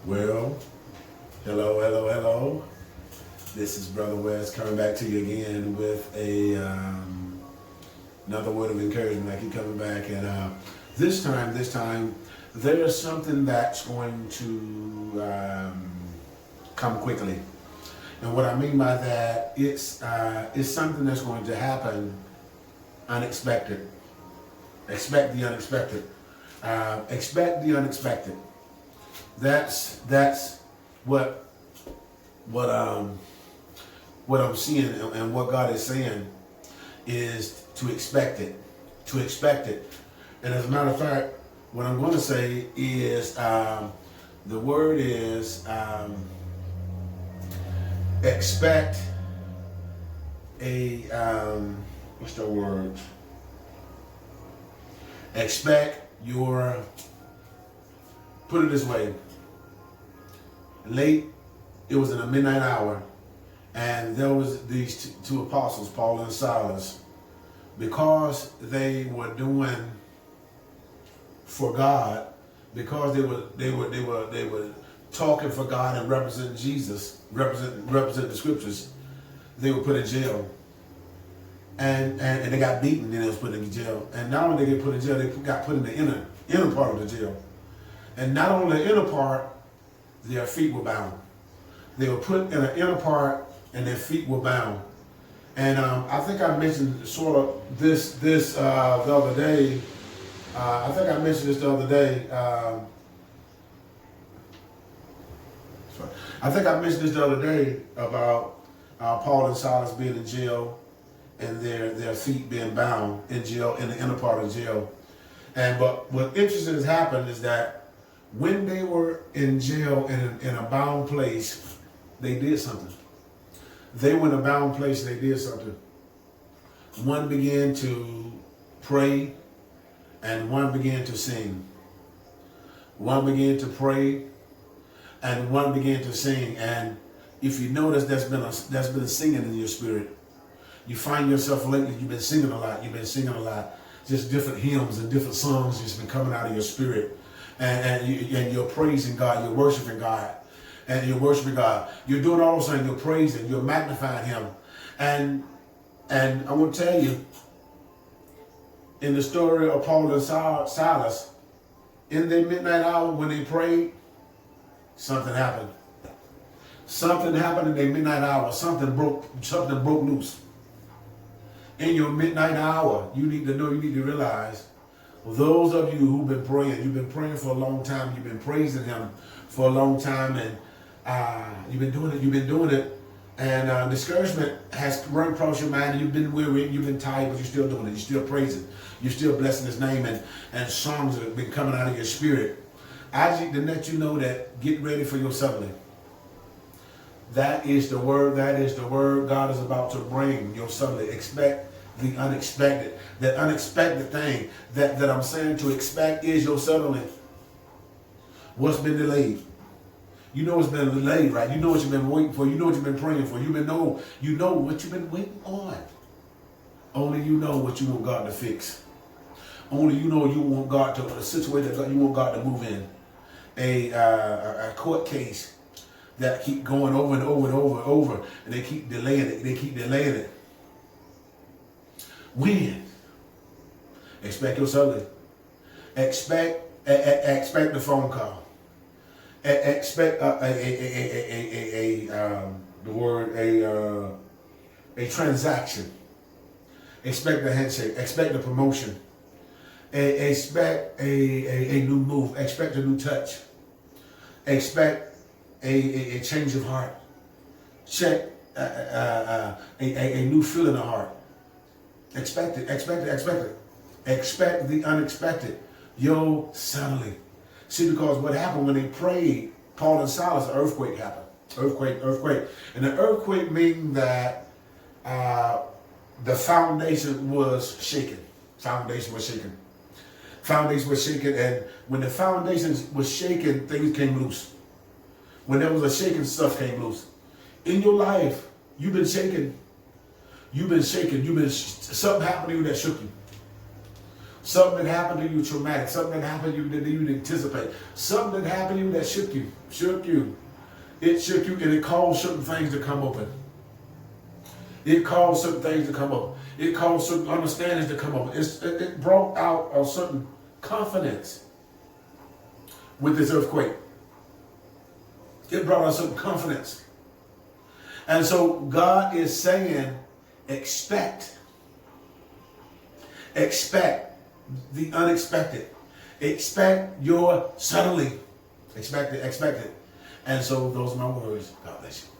Well, hello. This is Brother West coming back to you again with another word of encouragement. I keep coming back, and this time, there's something that's going to come quickly. And what I mean by that, it's something that's going to happen unexpected. Expect the unexpected. Expect the unexpected. That's what I'm seeing, and what God is saying is to expect it. And as a matter of fact, what I'm going to say is the word is expect a what's the word? Expect your, put it this way, late, it was in the midnight hour, and there was these two apostles, Paul and Silas, because they were doing for God, because they were talking for God and representing Jesus, represent the scriptures, they were put in jail. And they got beaten, and they was put in jail. And not only did they get put in jail, they got put in the inner part of the jail. And not only the inner part, their feet were bound. They were put in the inner part, and their feet were bound. And I think I mentioned sort of this the other day. I think I mentioned this the other day. I think I mentioned this the other day about Paul and Silas being in jail, and their feet being bound in jail, in the inner part of jail. But what interesting has happened is that when they were in jail in a bound place, they did something. They were in a bound place, they did something. One began to pray, and one began to sing. One began to pray, and one began to sing. And if you notice, that's been singing in your spirit. You find yourself lately, you've been singing a lot. Just different hymns and different songs just been coming out of your spirit. And you're praising God, you're worshiping God. And you're worshiping God. You're doing all those things, you're praising, you're magnifying Him. And I want to tell you, in the story of Paul and Silas, in their midnight hour when they prayed, something happened. Something happened in their midnight hour. Something broke loose. In your midnight hour, you need to know, you need to realize, those of you who've been praying, you've been praying for a long time, you've been praising Him for a long time, and you've been doing it, and discouragement has run across your mind, and you've been weary, you've been tired, but you're still doing it, you're still praising, you're still blessing His name, and songs have been coming out of your spirit. I need to let you know that get ready for your suddenly. That is the word God is about to bring your suddenly. Expect the unexpected. That unexpected thing that I'm saying to expect is your suddenly. What's been delayed? You know it's been delayed, right? You know what you've been waiting for. You know what you've been praying for. You know what you've been waiting on. Only you know what you want God to fix. Only you know you want God to, a situation that you want God to move in. A court case that keep going over and over, and they keep delaying it. When? Expect your suddenly. Expect the phone call. Expect a transaction. Expect the handshake. Expect the promotion. Expect a new move. Expect a new touch. Expect a change of heart. Check a new feeling of heart. Expect it. Expect the unexpected. Yo, suddenly. See, because what happened when they prayed, Paul and Silas, an earthquake happened. Earthquake. And the earthquake means that the foundation was shaken. Foundation was shaken, and when the foundation was shaken, things came loose. When there was a shaking, stuff came loose. In your life, you've been shaken. Something happened to you that shook you. Something that happened to you traumatic. Something that happened to you that you didn't anticipate. Something that happened to you that shook you. It shook you, and it caused certain things to come open. It caused certain things to come up. It caused certain understandings to come up. It brought out a certain confidence with this earthquake. It brought out certain confidence. And so God is saying, expect the unexpected. Expect your suddenly. Expect it. And so those are my words. God bless you.